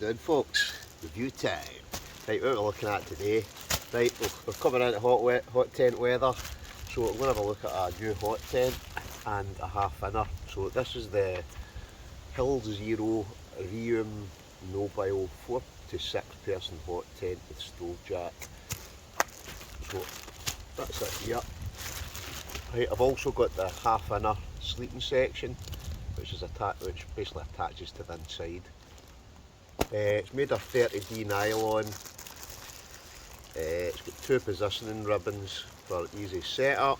doing, folks? Review time. Right, what we're looking at today. Right, we're coming into hot tent weather, so we're going to have a look at a new hot tent and a half inner. So this is the Hill Zero Rheum Nobile 4 to 6 person hot tent with stove jack. So that's it here. Right, I've also got the half inner sleeping section, which basically attaches to the inside. It's made of 30D nylon. It's got 2 positioning ribbons for easy setup.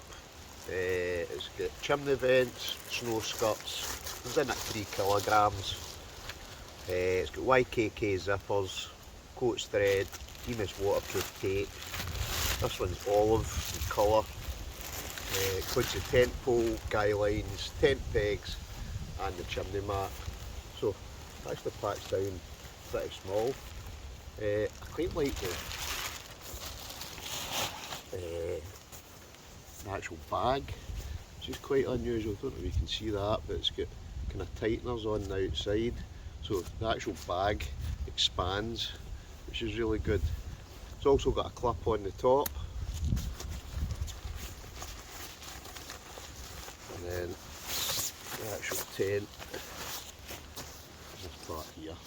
It's got chimney vents, snow skirts. It's in at 3 kilograms. It's got YKK zippers, coats thread, Bemis waterproof tape. This one's olive in colour. Includes the tent pole, guy lines, tent pegs and the chimney mat. So actually packs down pretty small. I quite like the actual bag, which is quite unusual. I don't know if you can see that, but it's got kind of tighteners on the outside, so the actual bag expands, which is really good. It's also got a clip on the top, and then the actual tent is this part here.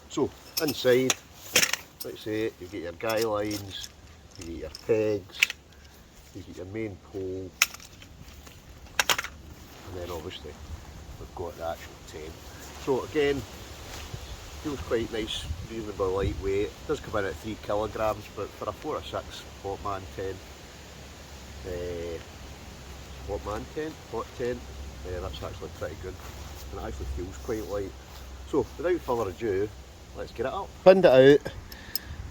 So inside, like I say, you get your guy lines, you get your pegs, you get your main pole, and then obviously we've got the actual tent. So again, feels quite nice, reasonably lightweight. It does come in at 3 kilograms, but for a 4 or 6 hot tent, that's actually pretty good, and it actually feels quite light. So without further ado, let's get it up. Pinned it out.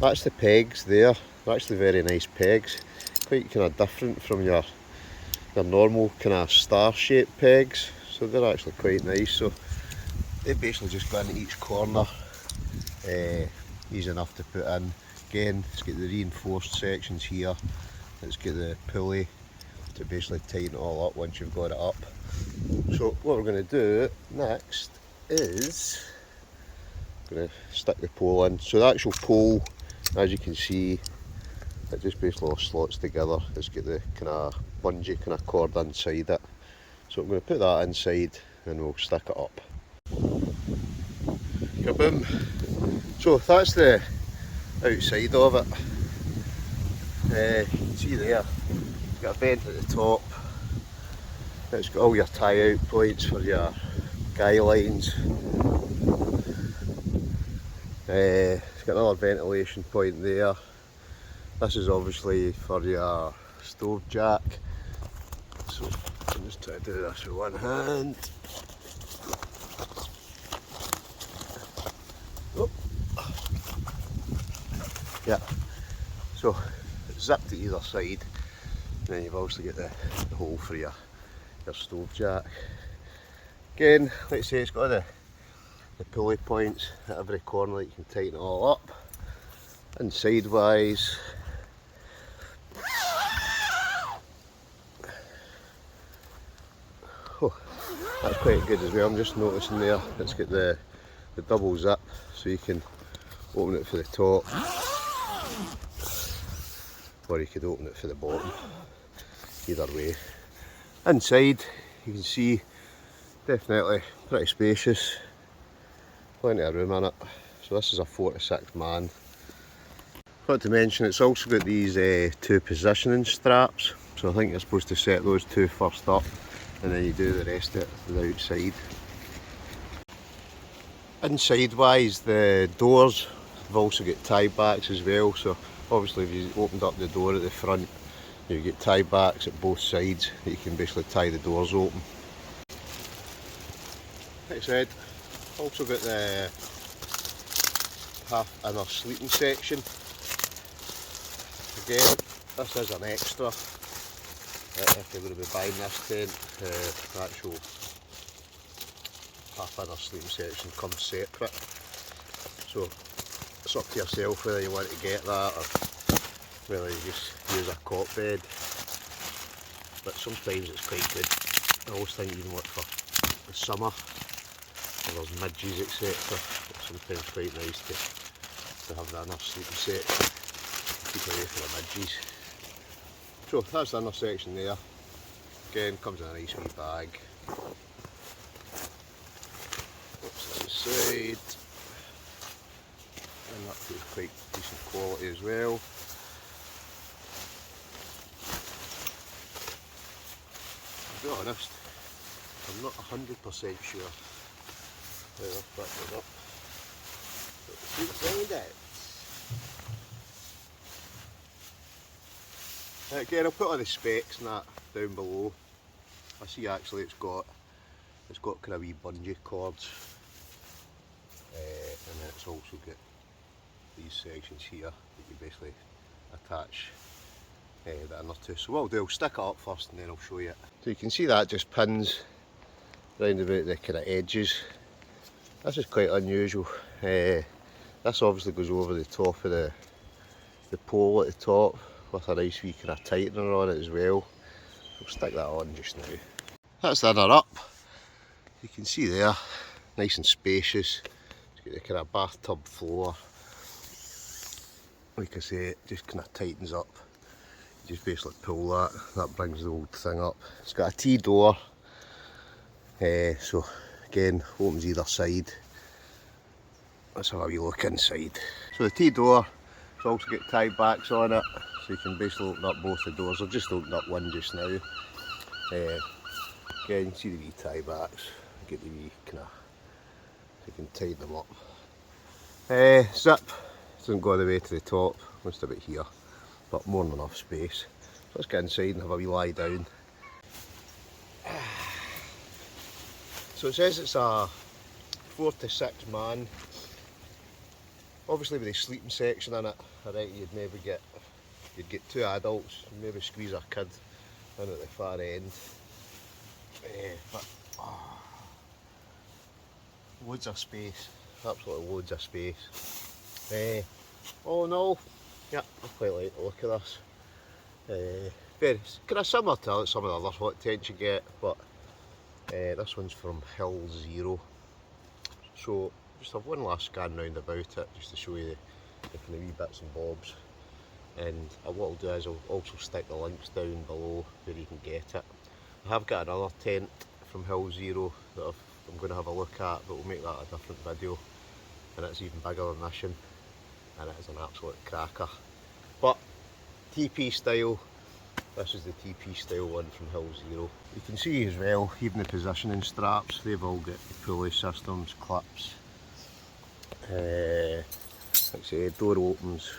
That's the pegs there. They're actually very nice pegs. Quite kind of different from your normal kind of star-shaped pegs. So they're actually quite nice. So they basically just go into each corner. Easy enough to put in. Again, it's got the reinforced sections here. It's got the pulley to basically tighten it all up once you've got it up. So what we're going to do next is going to stick the pole in. So the actual pole, as you can see, it just basically all slots together. It's got the kind of bungee kind of cord inside it. So I'm going to put that inside and we'll stick it up. Kaboom! So that's the outside of it. You can see there, it's got a vent at the top. It's got all your tie out points for your guy lines. It's got another ventilation point there. This is obviously for your stove jack. So I'm just trying to do this with one hand. Oh. Yeah. So it's zipped to either side. And then you've obviously got the hole for your stove jack. Again, like I say, it's got the pulley points at every corner that you can tighten it all up. And sidewise, oh, that's quite good as well. I'm just noticing there it's got the double zip, so you can open it for the top, or you could open it for the bottom. Either way. Inside, you can see, definitely pretty spacious. Plenty of room in it. So this is a 4 to 6 man. Got to mention, it's also got these 2 positioning straps. So I think you're supposed to set those 2 first up, and then you do the rest of it to the outside. Inside wise, the doors have also got tie backs as well. So obviously if you opened up the door at the front, you get tie backs at both sides that you can basically tie the doors open. Like I said, also got the half inner sleeping section. Again, this is an extra. If you're going to be buying this tent, the actual half inner sleeping section comes separate. So it's up to yourself whether you want to get that or whether you just use a cot bed. But sometimes it's quite good. I always think even like for the summer, there's midges etc. sometimes quite nice to have the inner sleeping section, keep away from the midges. So that's the inner section there. Again, comes in a nice wee bag. What's inside? And that feels quite decent quality as well. To be honest, I'm not 100% sure how I've picked it up, but we should find out. Again, I'll put all the specs and that down below. I see actually it's got kind of wee bungee cords, and then it's also got these sections here that you basically attach the inner to. So what I'll do, I'll stick it up first and then I'll show you it. So you can see that just pins round about the kind of edges. This is quite unusual. This obviously goes over the top of the pole at the top with a nice wee kind of tightener on it as well. I'll stick that on just now. That's the inner up. You can see there, nice and spacious. It's got the kind of bathtub floor. Like I say, it just kind of tightens up. You just basically pull that brings the old thing up. It's got a T-door, so again, opens either side. Let's have a wee look inside. So the T-door, it's also got tie backs on it, so you can basically open up both the doors. I've just opened up one just now. Again, you can see the wee tie backs, get the wee kind of, so you can tighten them up. Zip, doesn't go all the way to the top, just a bit here, but more than enough space. So let's get inside and have a wee lie down. So it says it's a 4 to 6 man. Obviously with the sleeping section in it, I reckon you'd get 2 adults, maybe squeeze a kid in at the far end. But loads of space, absolutely loads of space. All in all, yeah, I quite like the look of this. Very kind of similar to some of the other hot tents you get, but this one's from Hill Zero. So just have one last scan round about it, just to show you the kind of wee bits and bobs. And what I'll do is I'll also stick the links down below where you can get it. I have got another tent from Hill Zero that I'm going to have a look at, but we'll make that a different video. And it's even bigger than this one, and it is an absolute cracker. But TP style, this is the TP style one from Hill Zero. You can see as well, even the positioning straps, they've all got the pulley systems, clips. Like I say, door opens,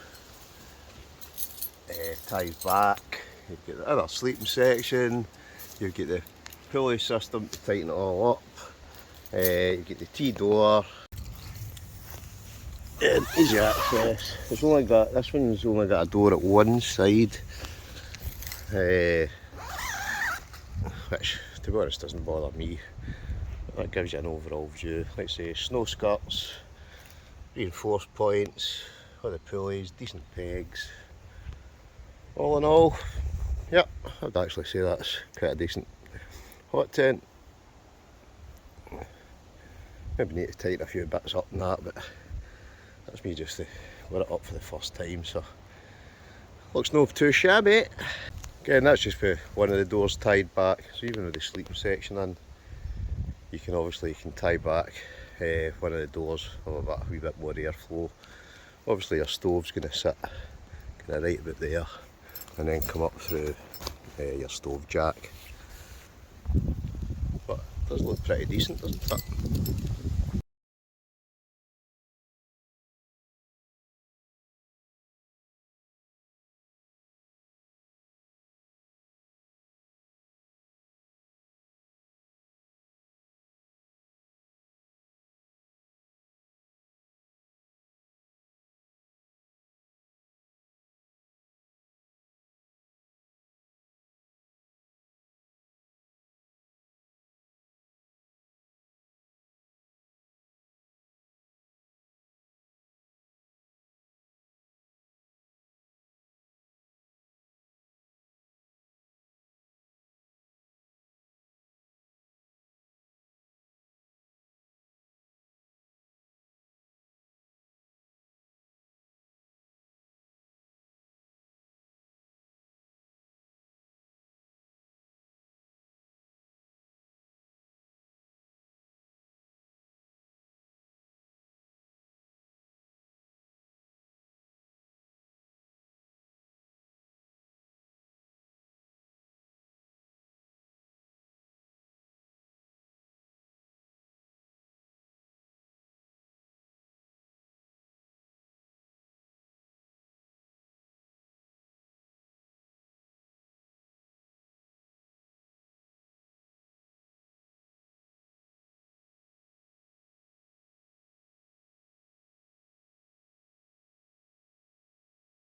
ties back. You've got the other sleeping section. You've got the pulley system to tighten it all up. You get the T-door. And easy access. It's only got, this one's only got a door at one side, which to be honest doesn't bother me. That gives you an overall view. Like I say, snow skirts, reinforced points, all the pulleys, decent pegs. All in all, yep, I'd actually say that's quite a decent hot tent. Maybe need to tighten a few bits up and that, but that's me just to wear it up for the first time, so looks no too shabby. Again, that's just for one of the doors tied back, so even with the sleeping section in, you can tie back one of the doors, have a wee bit more airflow. Obviously your stove's going to sit kind of right about there and then come up through your stove jack. But it does look pretty decent, doesn't it?